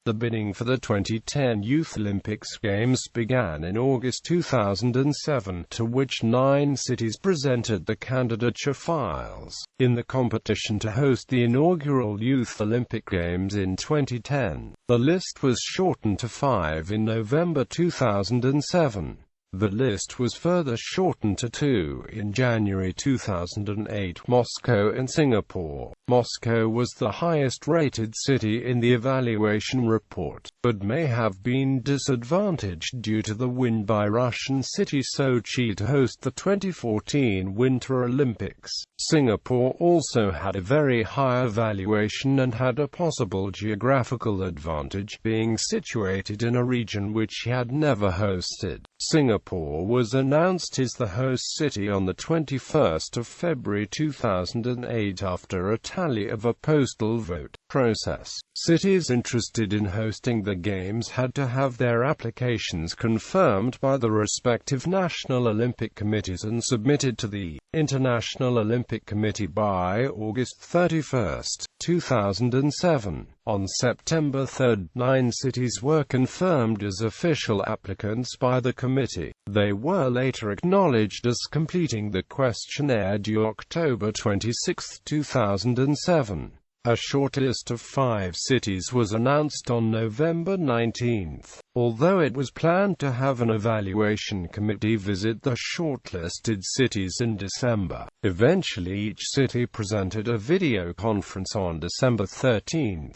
The bidding for the 2010 Youth Olympics Games began in August 2007, to which 9 cities presented the candidature files, in the competition to host the inaugural Youth Olympic Games in 2010. The list was shortened to 5 in November 2007. The list was further shortened to 2 in January 2008. Moscow and Singapore. Moscow was the highest-rated city in the evaluation report, but may have been disadvantaged due to the win by Russian city Sochi to host the 2014 Winter Olympics. Singapore also had a very high evaluation and had a possible geographical advantage, being situated in a region which he had never hosted. Singapore was announced as the host city on the 21st of February 2008 after a tally of a postal vote process. Cities interested in hosting the Games had to have their applications confirmed by the respective national Olympic committees and submitted to the International Olympic Committee by August 31, 2007. On September 3, 9 cities were confirmed as official applicants by the committee. They were later acknowledged as completing the questionnaire due October 26, 2007. A short list of 5 cities was announced on November 19. Although it was planned to have an evaluation committee visit the shortlisted cities in December, eventually each city presented a video conference on December 13.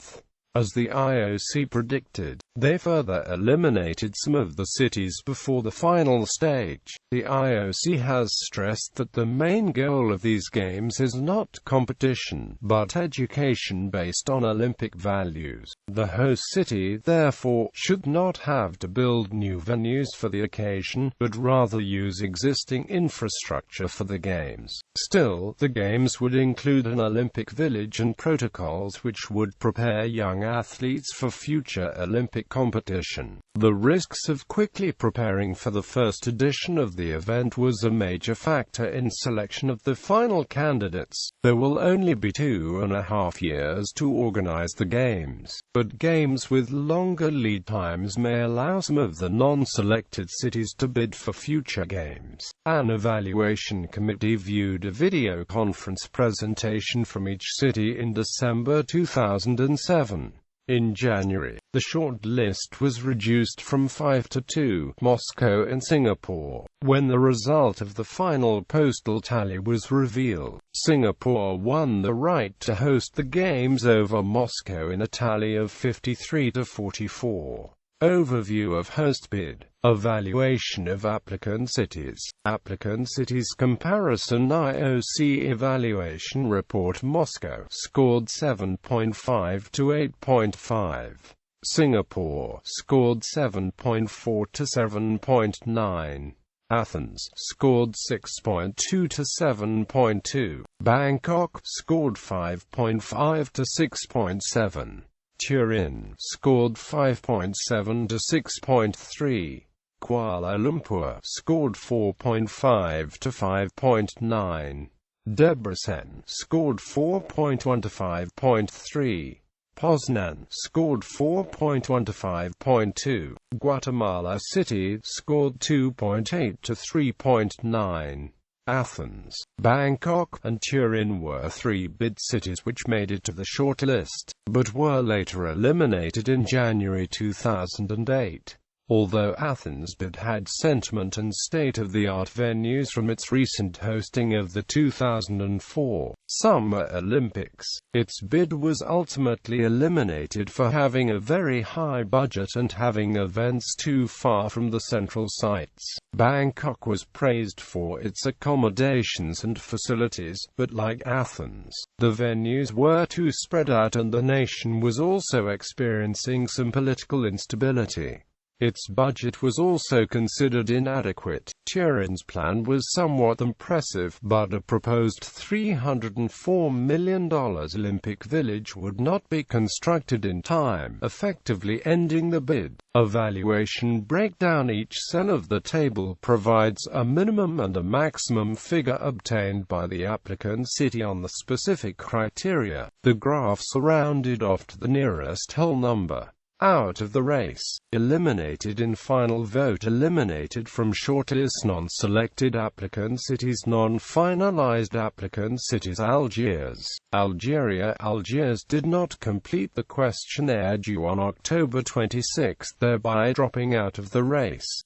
As the IOC predicted, they further eliminated some of the cities before the final stage. The IOC has stressed that the main goal of these games is not competition, but education based on Olympic values. The host city, therefore, should not have to build new venues for the occasion, but rather use existing infrastructure for the games. Still, the games would include an Olympic village and protocols which would prepare young athletes for future Olympic competition. The risks of quickly preparing for the first edition of the event was a major factor in selection of the final candidates. There will only be 2.5 years to organize the games, but games with longer lead times may allow some of the non-selected cities to bid for future games. An evaluation committee viewed a video conference presentation from each city in December 2007. In January, the short list was reduced from 5 to 2, Moscow and Singapore. When the result of the final postal tally was revealed, Singapore won the right to host the Games over Moscow in a tally of 53 to 44. Overview of host bid. Evaluation of applicant cities. Applicant cities comparison. IOC evaluation report. Moscow scored 7.5 to 8.5. Singapore scored 7.4 to 7.9. Athens scored 6.2 to 7.2. Bangkok scored 5.5 to 6.7. Turin scored 5.7 to 6.3. Kuala Lumpur scored 4.5 to 5.9. Debrecen scored 4.1 to 5.3. Poznan scored 4.1 to 5.2. Guatemala City scored 2.8 to 3.9. Athens, Bangkok, and Turin were 3 bid cities which made it to the short list, but were later eliminated in January 2008. Although Athens' bid had sentiment and state-of-the-art venues from its recent hosting of the 2004 Summer Olympics, its bid was ultimately eliminated for having a very high budget and having events too far from the central sites. Bangkok was praised for its accommodations and facilities, but like Athens, the venues were too spread out and the nation was also experiencing some political instability. Its budget was also considered inadequate. Turin's plan was somewhat impressive, but a proposed $304 million Olympic village would not be constructed in time, effectively ending the bid. Evaluation breakdown. Each cell of the table provides a minimum and a maximum figure obtained by the applicant city on the specific criteria. The graphs are rounded off to the nearest whole number. out of the race. Eliminated in final vote. Eliminated from shortlist. Non-selected applicant cities. Non-finalized applicant cities. Algiers, Algeria. Algiers did not complete the questionnaire due on October 26, thereby dropping out of the race.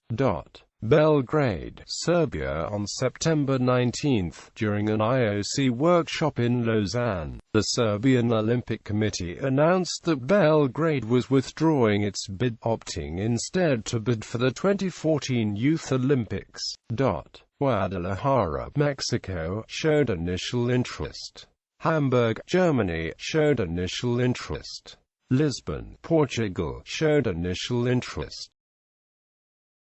Belgrade, Serbia. On September 19, during an IOC workshop in Lausanne, the Serbian Olympic Committee announced that Belgrade was withdrawing its bid, opting instead to bid for the 2014 Youth Olympics. Guadalajara, Mexico, showed initial interest. Hamburg, Germany, showed initial interest. Lisbon, Portugal, showed initial interest.